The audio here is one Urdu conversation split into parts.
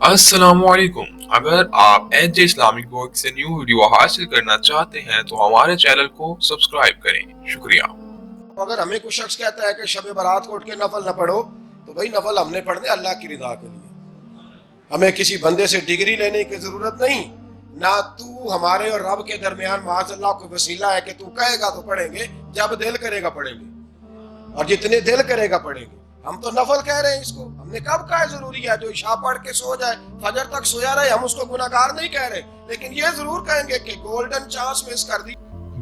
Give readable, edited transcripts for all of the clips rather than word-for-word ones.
السلام علیکم۔ اگر آپ ایج اسلامک ورک سے نیو ویڈیو حاصل کرنا چاہتے ہیں تو ہمارے چینل کو سبسکرائب کریں۔ شکریہ۔ اگر ہمیں کوئی شخص کہتا ہے کہ شب برات کو اٹھ کے نفل نہ پڑھو تو بھائی نفل ہم نے پڑھنے اللہ کی رضا کے لیے، ہمیں کسی بندے سے ڈگری لینے کی ضرورت نہیں، نہ تو ہمارے اور رب کے درمیان معاذ اللہ کوئی وسیلہ ہے کہ تو کہے گا تو پڑھیں گے، جب دل کرے گا پڑھیں گے، اور جتنے دل کرے گا پڑھیں گے۔ ہم تو نفل کہہ رہے ہیں اس کو، ہم نے کب کہا ہے ضروری ہے جو عشاء پڑھ کے سو جائے فجر تک سویا رہے، ہم اس کو گناہگار نہیں کہہ رہے، لیکن یہ ضرور کہیں گے کہ گولڈن چانس مس کر دی۔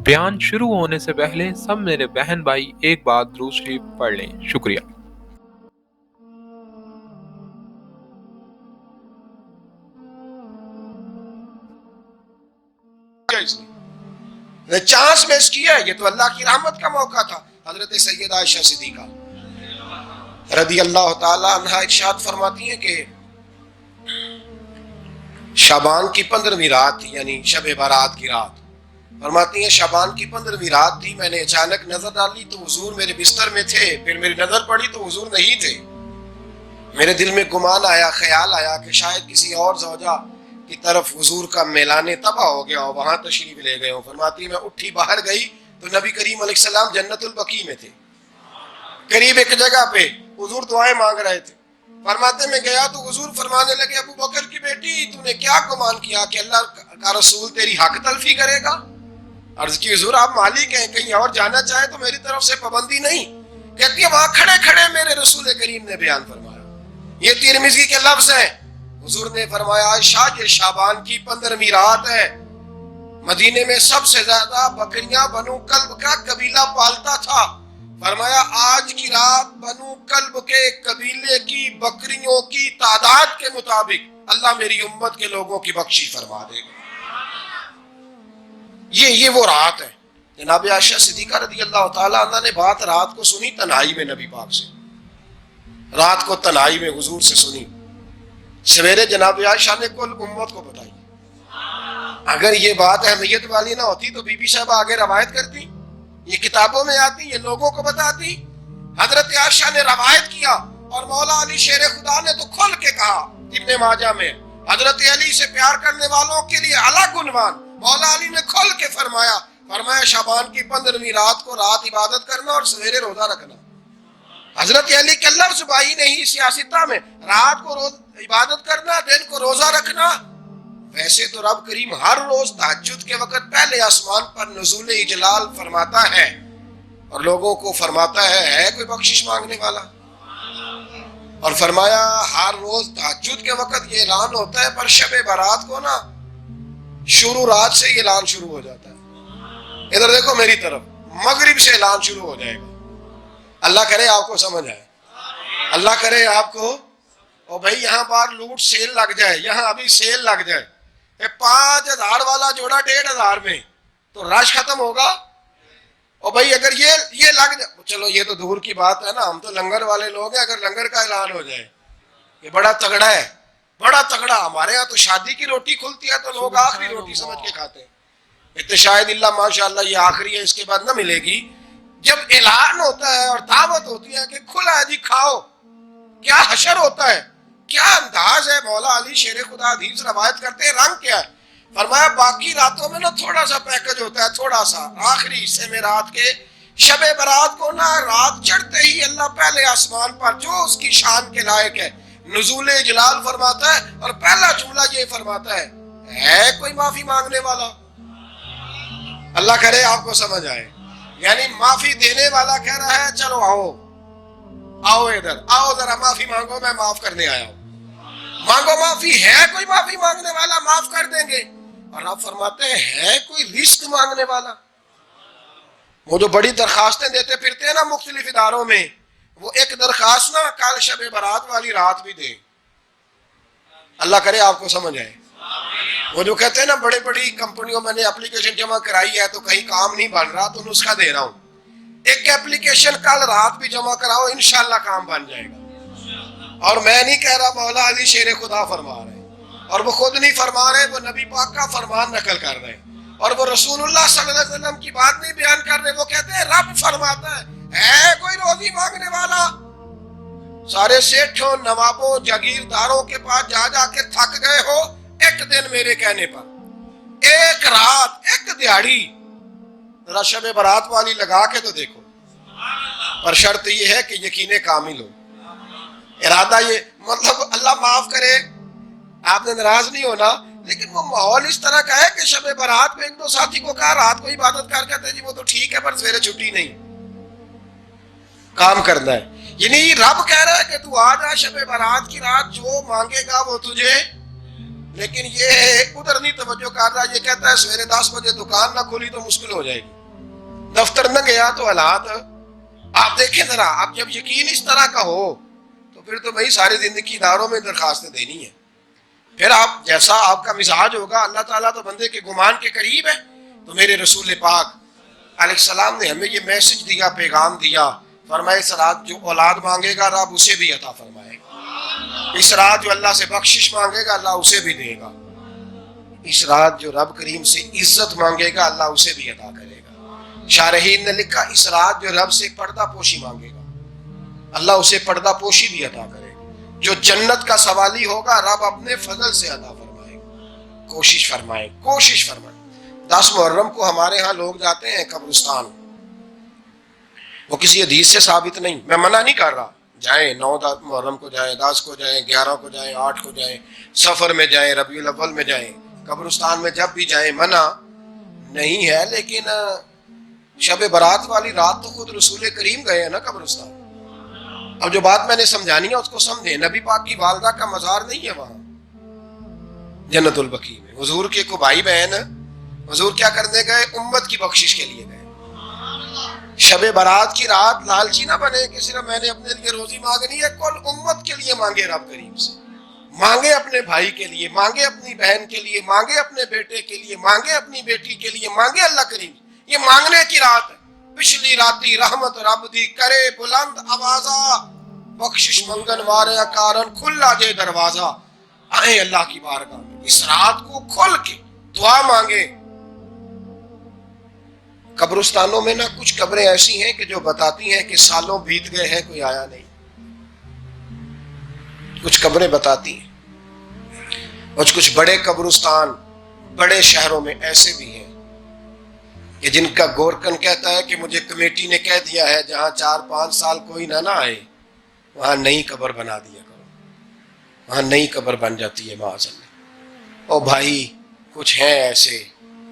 بیان شروع ہونے سے پہلے سب میرے بہن بھائی ایک بار درود شریف پڑھ لیں۔ شکریہ۔ چانس مس کیا ہے، یہ تو اللہ کی رحمت کا موقع تھا۔ حضرت سیدہ عائشہ صدیقہ رضی اللہ تعالی عنہ ارشاد فرماتی ہیں کہ شعبان کی 15ویں رات تھی، یعنی شب برات کی رات، فرماتی ہیں شعبان کی 15ویں رات تھی، میں نے اچانک نظر ڈالی تو حضور میرے بستر میں تھے، پھر میری نظر پڑی تو حضور نہیں تھے، میرے دل میں گمان آیا، خیال آیا کہ شاید کسی اور زوجہ کی طرف حضور کا میلان تباہ ہو گیا ہو، وہاں تشریف لے گئے ہوں۔ فرماتی میں اٹھی باہر گئی تو نبی کریم علیہ السلام جنت البقیع میں تھے، قریب ایک جگہ پہ حضور دعائیں مانگ رہے تھے۔ فرماتے میں گیا تو حضور فرمانے لگے ابو بکر کی بیٹی تو نے کیا گمان کیا کہ اللہ کا رسول تیری حق تلفی کرے گا؟ عرض کی حضور آپ مالک ہیں، کہیں اور جانا چاہے تو میری طرف سے پابندی نہیں۔ کہتی ہے وہاں کھڑے کھڑے میرے رسول کریم نے بیان فرمایا، یہ ترمذی کے لفظ ہیں، حضور نے فرمایا عائشہ یہ شعبان کی 15ویں رات ہے، مدینے میں سب سے زیادہ بکریاں بنو کلب کا قبیلہ پالتا تھا، فرمایا آج کی رات بنو کلب کے قبیلے کی بکریوں کی تعداد کے مطابق اللہ میری امت کے لوگوں کی بخشش فرما دے گا۔ یہ وہ رات ہے۔ جناب عائشہ صدیقہ رضی اللہ تعالیٰ عنہ نے بات رات کو سنی تنہائی میں نبی پاک سے، رات کو تنہائی میں حضور سے سنی، سویرے جناب عائشہ نے کل امت کو بتائی۔ اگر یہ بات اہمیت والی نہ ہوتی تو بی بی صاحب آگے روایت کرتی، یہ کتابوں میں آتی، یہ لوگوں کو بتاتی۔ حضرت عائشہ نے روایت کیا اور مولا علی شیر خدا نے تو کھل کے کہا ابن ماجہ میں، حضرت علی سے پیار کرنے والوں کے لیے الگ عنوان، مولا علی نے کھل کے فرمایا شعبان کی 15ویں رات کو رات عبادت کرنا اور سویرے روزہ رکھنا۔ حضرت علی کے لفظ بائی نہیں سیاستہ میں، رات کو عبادت کرنا، دن کو روزہ رکھنا۔ ویسے تو رب کریم ہر روز تہجد کے وقت پہلے آسمان پر نزول اجلال فرماتا ہے اور لوگوں کو فرماتا ہے کوئی بخشش مانگنے والا، اور فرمایا ہر روز تہجد کے وقت یہ اعلان ہوتا ہے، پر شب برات کو نا شروع رات سے یہ اعلان شروع ہو جاتا ہے۔ ادھر دیکھو میری طرف، مغرب سے اعلان شروع ہو جائے گا۔ اللہ کرے آپ کو سمجھ آئے، اللہ کرے آپ کو، اور بھائی یہاں بار لوٹ سیل لگ جائے، یہاں ابھی سیل لگ جائے، 5000 والا جوڑا 1500 میں تو رش ختم ہوگا۔ اور بھائی اگر یہ لگ جائے، چلو یہ تو دور کی بات ہے نا، ہم تو لنگر والے لوگ ہیں، اگر لنگر کا اعلان ہو جائے یہ بڑا تگڑا ہے، بڑا تگڑا، ہمارے ہاں تو شادی کی روٹی کھلتی ہے تو لوگ آخری روٹی سمجھ کے کھاتے ہیں، شاید اللہ ماشاءاللہ یہ آخری ہے، اس کے بعد نہ ملے گی۔ جب اعلان ہوتا ہے اور دعوت ہوتی ہے کہ کھلا ہے جی کھاؤ، کیا حشر ہوتا ہے، کیا انداز ہے۔ مولا علی شیر خدا حدیث روایت کرتے ہیں، رنگ کیا ہے؟ فرمایا باقی راتوں میں نا تھوڑا سا پیکج ہوتا ہے، تھوڑا سا، آخری حصے میں رات کے شب برات کو نا رات چڑھتے ہی اللہ پہلے آسمان پر جو اس کی شان کے لائق ہے نزول جلال فرماتا ہے، اور پہلا جملہ یہ فرماتا ہے کوئی معافی مانگنے والا؟ اللہ کرے آپ کو سمجھ آئے، یعنی معافی دینے والا کہہ رہا ہے چلو آؤ ادھر آؤ ذرا معافی مانگو، میں معاف کرنے آیا ہوں، مانگو معافی، ہے کوئی معافی مانگنے والا؟ معاف کر دیں گے۔ اور آپ فرماتے ہیں ہے کوئی رزق مانگنے والا؟ وہ جو بڑی درخواستیں دیتے پھرتے ہیں نا مختلف اداروں میں، وہ ایک درخواست نا کل شب برات والی رات بھی دیں۔ اللہ کرے آپ کو سمجھ آئے۔ وہ جو کہتے ہیں نا بڑی بڑی کمپنیوں میں نے اپلیکیشن جمع کرائی ہے تو کہیں کام نہیں بن رہا تو نسخہ دے رہا ہوں، ایک اپلیکیشن کل رات بھی جمع کراؤ انشاءاللہ کام بن جائے گا۔ اور میں نہیں کہہ رہا، مولا علی شیر خدا فرما رہے ہیں، اور وہ خود نہیں فرما رہے، وہ نبی پاک کا فرمان نقل کر رہے ہیں، اور وہ رسول اللہ صلی اللہ علیہ وسلم کی بات نہیں بیان کر رہے، وہ کہتے ہیں رب فرماتا ہے کوئی روزی مانگنے والا؟ سارے سیٹھوں نوابوں جاگیرداروں کے پاس جا جا کے تھک گئے ہو ایک دن میرے کہنے پر، ایک رات، ایک دیہڑی، ذرا شب برات والی لگا کے تو دیکھو۔ پر شرط یہ ہے کہ یقین کامل ہو، ارادہ یہ، مطلب اللہ معاف کرے آپ نے ناراض نہیں ہونا، لیکن وہ ماحول اس طرح کا ہے کہ شب برات میں ایک دو ساتھی کو کہا رات کو عبادت کر کہتے ہیں جی وہ تو ٹھیک ہے پر سویرے چھٹی نہیں، کام کرنا ہے۔ یعنی رب کہہ رہا ہے کہ تو آ جا شب برات کی رات، جو مانگے گا وہ تجھے، لیکن یہ ادھر نہیں توجہ کر رہا، یہ کہتا ہے سویرے 10 بجے دکان نہ کھولی تو مشکل ہو جائے گی، دفتر نہ گیا تو حالات آپ دیکھیں ذرا۔ اب جب یقین اس طرح کا ہو تو پھر تو بھائی ساری زندگی اداروں میں درخواستیں دینی ہے، پھر آپ جیسا آپ کا مزاج ہوگا۔ اللہ تعالیٰ تو بندے کے گمان کے قریب ہے، تو میرے رسول پاک علیہ السلام نے ہمیں یہ میسج دیا، پیغام دیا، فرمائے اس رات جو اولاد مانگے گا رب اسے بھی عطا فرمائے گا، اس رات جو اللہ سے بخشش مانگے گا اللہ اسے بھی دے گا، اس رات جو رب کریم سے عزت مانگے گا اللہ اسے بھی عطا کرے گا۔ شارحین نے لکھا اس رات جو رب سے پردہ پوشی مانگے گا اللہ اسے پردہ پوشی بھی عطا کرے گا، جو جنت کا سوالی ہوگا رب اپنے فضل سے عطا فرمائے گا۔ کوشش فرمائے، کوشش فرمائے۔ 10 محرم کو ہمارے ہاں لوگ جاتے ہیں قبرستان، وہ کسی حدیث سے ثابت نہیں، میں منع نہیں کر رہا، جائیں 9 محرم کو جائیں، 10 کو جائیں، 11 کو جائیں، 8 کو جائیں، سفر میں جائیں، ربیع الاول میں جائیں، قبرستان میں جب بھی جائیں، منع نہیں ہے، لیکن شب برات والی رات تو خود رسول کریم گئے ہیں نا قبرستان۔ اب جو بات میں نے سمجھانی ہے اس کو سمجھیں، نبی پاک کی والدہ کا مزار نہیں ہے وہاں جنت البقیع میں، حضور کے کو بھائی بہن، حضور کیا کرنے گئے؟ امت کی بخشش کے لیے گئے۔ شب برات کی رات لالچی نہ بنے کہ صرف میں نے اپنے لیے روزی مانگنی ہے، کل امت کے لیے مانگے رب کریم سے، مانگے اپنے بھائی کے لیے، مانگے اپنی بہن کے لیے، مانگے اپنے بیٹے کے لیے، مانگے اپنی بیٹی کے لیے، مانگے اللہ کریم۔ یہ مانگنے کی رات ہے۔ پچھلی راتی رحمت رب دی کرے بلند آوازہ، بخشش منگن وارے کارن کھلا جے دروازہ، آئیں اللہ کی بارگاہ میں اس رات کو کھل کے دعا مانگے۔ قبرستانوں میں نہ کچھ قبریں ایسی ہیں کہ جو بتاتی ہیں کہ سالوں بیت گئے ہیں کوئی آیا نہیں، کچھ قبریں بتاتی ہیں، اور کچھ بڑے قبرستان بڑے شہروں میں ایسے بھی ہیں کہ جن کا گورکن کہتا ہے کہ مجھے کمیٹی نے کہہ دیا ہے جہاں 4-5 سال کوئی نہ آئے وہاں نئی قبر بنا دیا کرو، وہاں نئی قبر بن جاتی ہے معاذ اللہ۔ او بھائی کچھ ہیں ایسے،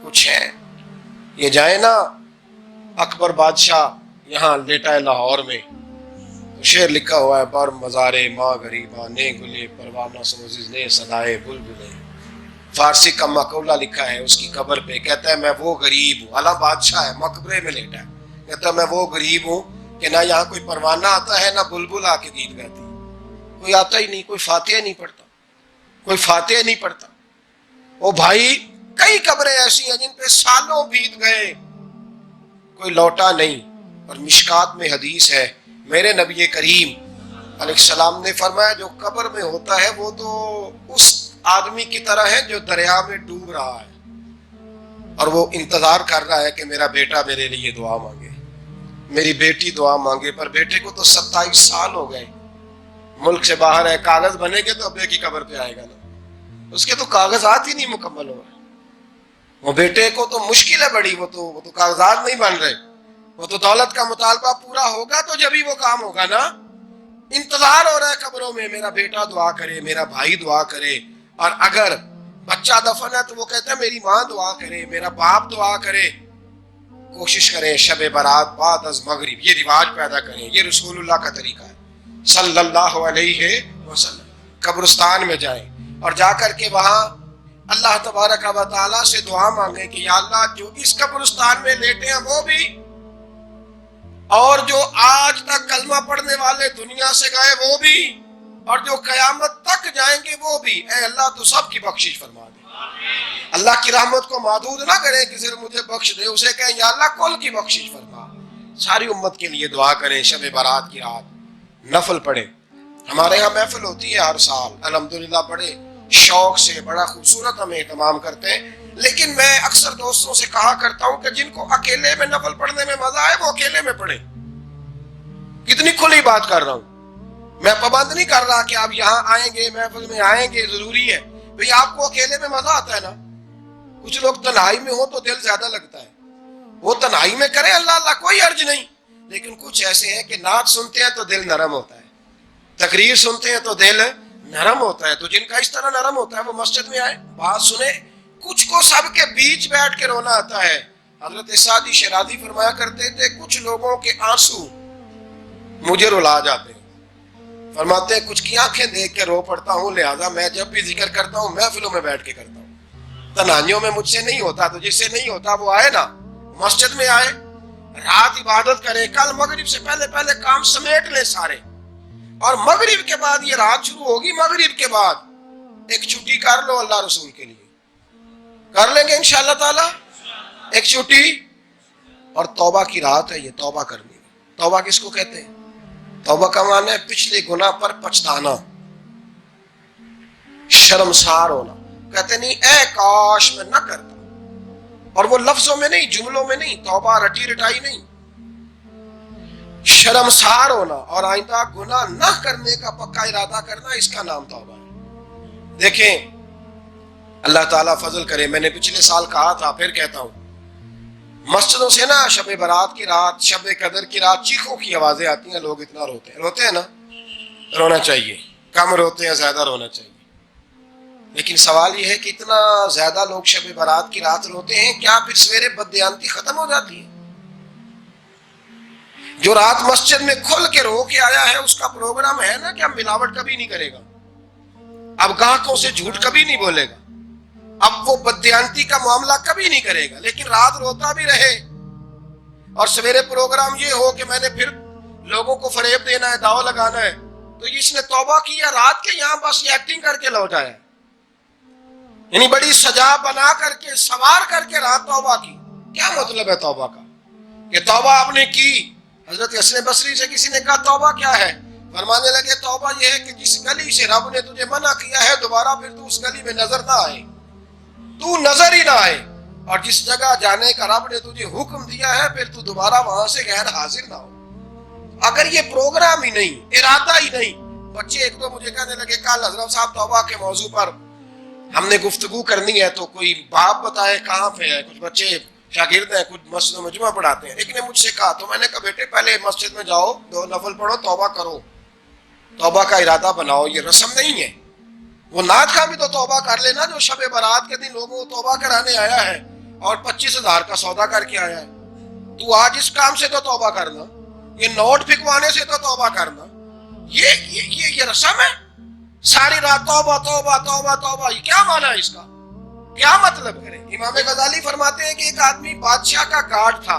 کچھ ہیں، یہ جائیں نا اکبر بادشاہ یہاں لیٹا ہے لاہور میں، شعر لکھا ہوا ہے، بر مزارے ماں غریباں نے گلے پروانہ سوزز نے صدائے بلبلے، فارسی کا مقولہ لکھا ہے اس کی قبر پہ، کہتا ہے میں وہ غریب ہوں، اعلیٰ بادشاہ ہے مقبرے میں لیٹا ہے، کہتا ہے میں وہ غریب ہوں کہ نہ یہاں کوئی پروانہ آتا ہے نہ بلبل آ کے گیت گاتی، کوئی آتا ہی نہیں، کوئی فاتحہ نہیں پڑھتا، کوئی فاتحہ نہیں پڑھتا۔ وہ بھائی کئی قبریں ایسی ہیں جن پہ سالوں بیت گئے کوئی لوٹا نہیں۔ اور مشکات میں حدیث ہے، میرے نبی کریم علیہ السلام نے فرمایا جو قبر میں ہوتا ہے وہ تو اس آدمی کی طرح ہے جو دریا میں ڈوب رہا ہے اور وہ انتظار کر رہا ہے کہ میرا بیٹا میرے لیے دعا مانگے، میری بیٹی دعا مانگے، پر بیٹے کو تو 27 سال ہو گئے، ملک سے باہر ہے، کاغذ بنے گے تو ابے کی قبر پہ آئے گا نا، اس کے تو کاغذات ہی نہیں مکمل ہو رہے، وہ بیٹے کو تو مشکل ہے بڑی، وہ تو کاغذات نہیں بن رہے، وہ تو دولت کا مطالبہ پورا ہوگا تو جب ہی وہ کام ہوگا نا۔ انتظار ہو رہا ہے قبروں میں میرا بیٹا دعا کرے، میرا بھائی دعا کرے، اور اگر بچہ دفن ہے تو وہ کہتا ہے میری ماں دعا کرے، میرا باپ دعا کرے۔ کوشش کریں شب برات بعد از مغرب یہ رواج پیدا کریں، یہ رسول اللہ کا طریقہ ہے صلی اللہ علیہ وسلم۔ قبرستان میں جائیں اور جا کر کے وہاں اللہ تبارک و تعالیٰ سے دعا مانگیں کہ یا اللہ جو اس قبرستان میں لیٹے ہیں وہ بھی، اور جو آج تک کلمہ پڑھنے والے دنیا سے گئے وہ بھی، اور جو قیامت تک جائیں گے وہ بھی، اے اللہ تو سب کی بخشش فرما دے۔ اللہ کی رحمت کو محدود نہ کریں کہ صرف مجھے بخش دے، اسے کہیں یا اللہ کل کی بخشش فرما۔ ساری امت کے لیے دعا کریں، شب برات کی رات نفل پڑھیں۔ ہمارے ہاں محفل ہوتی ہے ہر سال الحمدللہ، بڑے شوق سے بڑا خوبصورت ہم اہتمام کرتے ہیں، لیکن میں اکثر دوستوں سے کہا کرتا ہوں کہ جن کو اکیلے میں نفل پڑھنے میں مزہ ہے وہ اکیلے میں پڑھیں۔ کتنی کھلی بات کر رہا ہوں، میں پابند نہیں کر رہا کہ آپ یہاں آئیں گے، محفل میں آئیں گے، ضروری ہے بھئی آپ کو اکیلے میں مزہ آتا ہے نا، کچھ لوگ تنہائی میں ہو تو دل زیادہ لگتا ہے، وہ تنہائی میں کریں اللہ اللہ کوئی حرج نہیں، لیکن کچھ ایسے ہیں کہ نعت سنتے ہیں تو دل نرم ہوتا ہے، تقریر سنتے ہیں تو دل نرم ہوتا ہے، تو جن کا اس طرح نرم ہوتا ہے وہ مسجد میں آئے، بات سنیں۔ کچھ کو سب کے بیچ بیٹھ کے رونا آتا ہے۔ حضرت سعدی شیرازی فرمایا کرتے تھے کچھ لوگوں کے آنسو مجھے رلا جاتے ہیں، فرماتے ہیں کچھ کی آنکھیں دیکھ کے رو پڑتا ہوں، لہذا میں جب بھی ذکر کرتا ہوں محفلوں میں بیٹھ کے کرتا ہوں، تنہائیوں میں مجھ سے نہیں ہوتا، تو جس سے نہیں ہوتا وہ آئے نا، مسجد میں آئے، رات عبادت کرے، کل مغرب سے پہلے پہلے کام سمیٹ لے سارے، اور مغرب کے بعد یہ رات شروع ہوگی، مغرب کے بعد ایک چھٹی کر لو اللہ رسول کے لیے، کر لیں گے انشاءاللہ تعالی ایک چھٹی، اور توبہ کی رات ہے یہ، توبہ کرنی ہے۔ توبہ کس کو کہتے ہیں؟ توبہ کا معنی ہے پچھلے گناہ پر پچھتانا، شرمسار ہونا، کہتے نہیں اے کاش میں نہ کرتا، اور وہ لفظوں میں نہیں، جملوں میں نہیں، توبہ رٹی رٹائی نہیں، شرمسار ہونا اور آئندہ گناہ نہ کرنے کا پکا ارادہ کرنا، اس کا نام توبہ ہے۔ دیکھیں اللہ تعالیٰ فضل کرے، میں نے پچھلے سال کہا تھا پھر کہتا ہوں، مسجدوں سے نا شب برات کی رات، شب قدر کی رات چیخوں کی آوازیں آتی ہیں، لوگ اتنا روتے ہیں نا، رونا چاہیے، کم روتے ہیں زیادہ رونا چاہیے، لیکن سوال یہ ہے کہ اتنا زیادہ لوگ شب برات کی رات روتے ہیں، کیا پھر سویرے بددیانتی ختم ہو جاتی ہے؟ جو رات مسجد میں کھل کے رو کے آیا ہے اس کا پروگرام ہے نا کہ اب ملاوٹ کبھی نہیں کرے گا، اب گاہکوں سے جھوٹ کبھی نہیں بولے گا، اب وہ بددیانتی کا معاملہ کبھی نہیں کرے گا، لیکن رات روتا بھی رہے اور سویرے پروگرام یہ ہو کہ میں نے پھر لوگوں کو فریب دینا ہے، داؤ لگانا ہے، تو اس نے توبہ کیا رات کے یہاں بس یہ ایکٹنگ کر کے لوٹ آیا، یعنی بڑی سجا بنا کر کے سوار کر کے رات توبہ کی۔ کیا مطلب ہے توبہ کا؟ کہ توبہ آپ نے کی۔ حضرت حسن بصری سے کسی نے کہا توبہ کیا ہے؟ فرمانے لگے توبہ یہ ہے کہ جس گلی سے رب نے تجھے منع کیا ہے دوبارہ پھر تو اس گلی میں نظر نہ آئے، تو نظر ہی نہ آئے، اور جس جگہ جانے کا رب نے تجھے حکم دیا ہے پھر تو دوبارہ وہاں سے غیر حاضر نہ ہو۔ اگر یہ پروگرام ہی نہیں، ارادہ ہی نہیں، بچے ایک تو مجھے کہنے لگے کل حضرت صاحب توبہ کے موضوع پر ہم نے گفتگو کرنی ہے، تو کوئی باپ بتائے کہاں پہ ہے، کچھ بچے شاگرد ہیں، کچھ مسجد میں جمعہ پڑھاتے ہیں، ایک نے مجھ سے کہا، تو میں نے کہا بیٹے پہلے مسجد میں جاؤ، 2 نفل پڑھو، توبہ کرو، توبہ کا ارادہ بناؤ، یہ رسم نہیں ہے۔ وہ نعت کا بھی تو توبہ کر لینا جو شب برات کے دن لوگوں کو توبہ کرانے آیا ہے اور 25,000 کا سودا کر کے آیا ہے، تو آج اس کام سے تو توبہ کرنا، یہ نوٹ پھکوانے سے تو توبہ کرنا، یہ رسم ہے؟ ساری رات توبہ توبہ توبہ توبہ، یہ کیا معنی ہے اس کا؟ کیا مطلب کرے؟ امام غزالی فرماتے ہیں کہ ایک آدمی بادشاہ کا گارڈ تھا،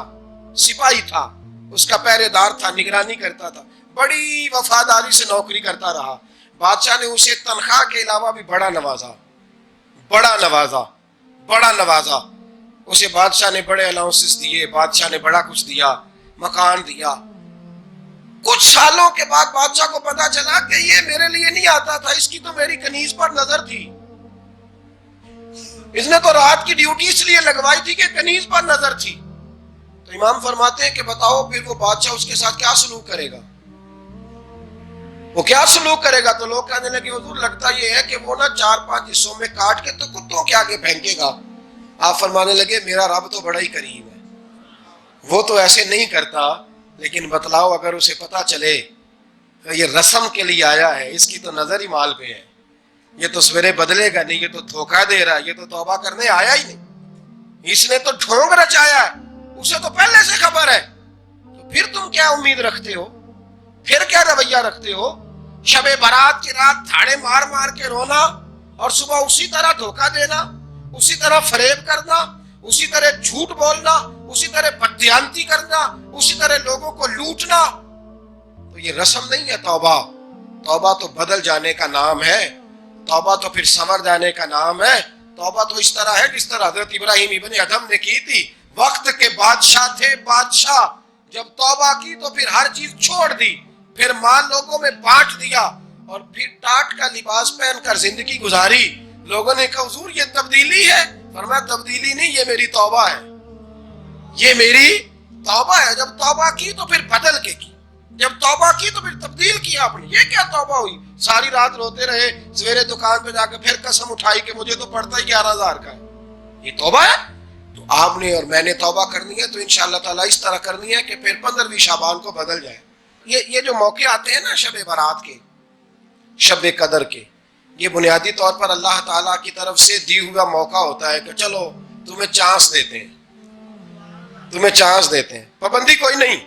سپاہی تھا، اس کا پہرے دار تھا، نگرانی کرتا تھا، بڑی وفاداری سے نوکری کرتا رہا، بادشاہ نے اسے تنخواہ کے علاوہ بھی بڑا نوازا، اسے بادشاہ نے بڑے الاؤنسز دیے، بادشاہ نے بڑا کچھ دیا، مکان دیا۔ کچھ سالوں کے بعد بادشاہ کو پتا چلا کہ یہ میرے لیے نہیں آتا تھا، اس کی تو میری کنیز پر نظر تھی، اس نے تو رات کی ڈیوٹی اس لیے لگوائی تھی کہ کنیز پر نظر تھی۔ تو امام فرماتے ہیں کہ بتاؤ پھر وہ بادشاہ اس کے ساتھ کیا سلوک کرے گا؟ وہ کیا سلوک کرے گا؟ تو لوگ کہنے لگے حضور لگتا یہ ہے کہ وہ نا 4-5 حصوں میں کاٹ کے تو کتوں کے آگے پھینکے گا۔ آپ فرمانے لگے میرا رب تو بڑا ہی کریم ہے، وہ تو ایسے نہیں کرتا، لیکن بتلاؤ اگر اسے پتا چلے کہ یہ رسم کے لیے آیا ہے، اس کی تو نظر ہی مال پہ ہے، یہ تو سویرے بدلے گا نہیں، یہ تو دھوکہ دے رہا ہے، یہ تو توبہ کرنے آیا ہی نہیں، اس نے تو ڈھونگ رچایا ہے، اسے تو پہلے سے خبر ہے، تو پھر تم کیا امید رکھتے ہو؟ پھر کیا رویہ رکھتے ہو؟ شب برات کی رات دھاڑے مار مار کے رونا اور صبح اسی طرح دھوکہ دینا، اسی طرح فریب کرنا، اسی طرح جھوٹ بولنا، اسی طرح بددیانتی کرنا، اسی طرح لوگوں کو لوٹنا، تو یہ رسم نہیں ہے توبہ۔ توبہ تو بدل جانے کا نام ہے، توبہ تو پھر سنور جانے کا نام ہے، توبہ تو اس طرح ہے جس طرح حضرت ابراہیم ابن ادھم نے کی تھی، وقت کے بادشاہ تھے، بادشاہ جب توبہ کی تو پھر ہر چیز چھوڑ دی، پھر مال لوگوں میں بانٹ دیا اور پھر ٹاٹ کا لباس پہن کر زندگی گزاری۔ لوگوں نے کہا حضور یہ تبدیلی ہے؟ فرمایا تبدیلی نہیں، یہ میری توبہ ہے، یہ میری توبہ ہے۔ جب توبہ کی تو پھر بدل کے کی، جب توبہ کی تو پھر تبدیل کیا آپ نے. یہ کیا توبہ ہوئی؟ ساری رات روتے رہے, سویرے دکان پہ جا کے پھر قسم اٹھائی کہ مجھے تو پڑتا ہی 11,000 کا ہے. یہ توبہ ہے؟ تو آپ نے اور میں نے توبہ کرنی ہے تو انشاءاللہ تعالیٰ اس طرح کرنی ہے کہ پھر 15ویں شعبان کو بدل جائے. یہ جو موقع آتے ہیں نا شب برات کے, شب قدر کے, یہ بنیادی طور پر اللہ تعالیٰ کی طرف سے دی ہوا موقع ہوتا ہے کہ چلو تمہیں چانس دیتے ہیں, تمہیں چانس دیتے ہیں, پابندی کوئی نہیں,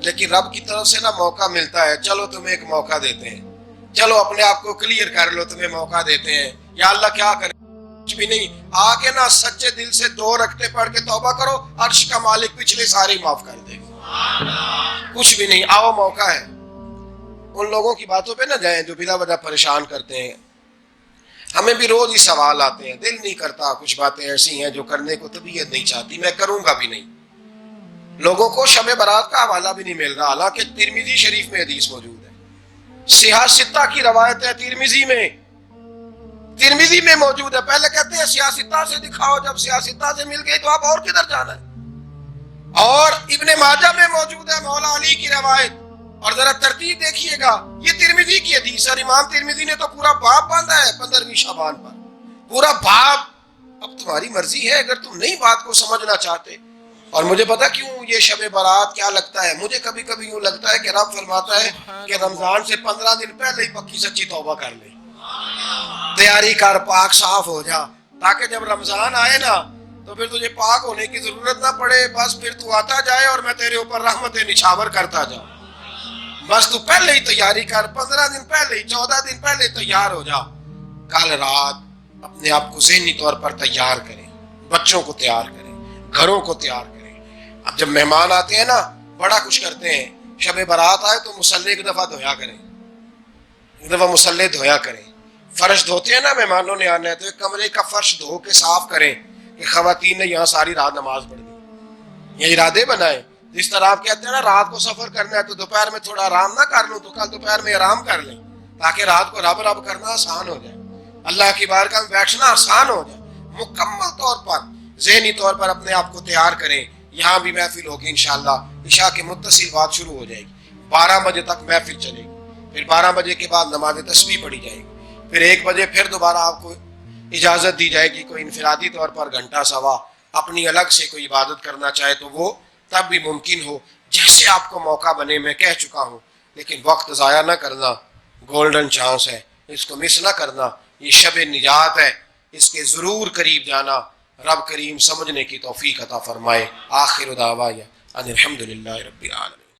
لیکن رب کی طرف سے نا موقع ملتا ہے, چلو تمہیں ایک موقع دیتے ہیں, چلو اپنے آپ کو کلیئر کر لو, تمہیں موقع دیتے ہیں. یا اللہ کیا کرے, کچھ بھی نہیں, آ کے نا سچے دل سے 2 رکعتیں پڑھ کے توبہ کرو, عرش کا مالک پچھلے سارے معاف کر دے گا. کچھ بھی نہیں, آؤ موقع ہے. ان لوگوں کی باتوں پہ نہ جائیں جو بلا وجہ پریشان کرتے ہیں. ہمیں بھی روز ہی سوال آتے ہیں, دل نہیں کرتا, کچھ باتیں ایسی ہیں جو کرنے کو طبیعت نہیں چاہتی, میں کروں گا بھی نہیں. لوگوں کو شب برات کا حوالہ بھی نہیں مل رہا, حالانکہ ترمذی شریف میں حدیث موجود ہے, صحاح ستہ کی روایت ہے, ترمذی میں موجود ہے. پہلے کہتے ہیں صحاح ستہ سے دکھاؤ, جب صحاح ستہ سے مل گئی تو آپ اور کدھر جانا ہے. اور ابن ماجہ میں موجود ہے مولا علی کی روایت, اور ذرا ترتیب دیکھیے گا, یہ ترمذی کی حدیث ہے. امام ترمذی نے تو پورا باب باندھا ہے 15ویں شعبان پر, پورا باب. اب تمہاری مرضی ہے, اگر تم نہیں بات کو سمجھنا چاہتے. اور مجھے پتا کیوں یہ شب برات کیا لگتا ہے, مجھے کبھی کبھی یوں لگتا ہے کہ رب فرماتا ہے کہ رمضان سے 15 دن پہلے ہی پکی سچی توبہ کر لے, تیاری کر, پاک صاف ہو جا, تاکہ جب رمضان آئے نا تو پھر تجھے پاک ہونے کی ضرورت نہ پڑے, بس پھر تو آتا جائے اور میں تیرے اوپر رحمتیں نچھاور کرتا جاؤں. بس تو پہلے ہی تیاری کر, 15 دن پہلے ہی, 14 دن پہلے تیار ہو جا. کل رات اپنے آپ کو ذہنی طور پر تیار کریں, بچوں کو تیار کریں, گھروں کو تیار کریں. اب جب مہمان آتے ہیں نا بڑا کچھ کرتے ہیں, شب برات آئے تو مصلی ایک دفعہ دھویا کریں, ایک دفعہ مصلی دھویا کریں. فرش دھوتے ہیں نا, مہمانوں نے آنا ہے تو ایک کمرے کا فرش دھو کے صاف کریں کہ خواتین نے یہاں ساری رات نماز پڑھ دی. یہ ارادے بنائیں. جس طرح آپ کہتے ہیں نا رات کو سفر کرنا ہے تو دوپہر میں تھوڑا آرام نہ کر لوں, تو کل دوپہر میں آرام کر لیں, تاکہ رات کو رب رب کرنا آسان ہو جائے, اللہ کی بارگاہ میں بیٹھنا آسان ہو جائے. مکمل طور پر ذہنی طور پر اپنے آپ کو تیار کریں. یہاں بھی محفل ہوگی انشاءاللہ, عشاء کے متصل بات شروع ہو جائے گی, 12 بجے تک محفل چلے گی, پھر 12 بجے کے بعد نماز تسبیح پڑھی جائے گی, پھر 1 بجے پھر دوبارہ آپ کو اجازت دی جائے گی, کوئی انفرادی طور پر گھنٹہ سوا اپنی الگ سے کوئی عبادت کرنا چاہے تو وہ تب بھی ممکن ہو, جیسے آپ کو موقع بنے. میں کہہ چکا ہوں, لیکن وقت ضائع نہ کرنا, گولڈن چانس ہے, اس کو مس نہ کرنا. یہ شب نجات ہے, اس کے ضرور قریب جانا. رب کریم سمجھنے کی توفیق عطا فرمائے. آخر دعوانا ان الحمدللہ رب العالمین.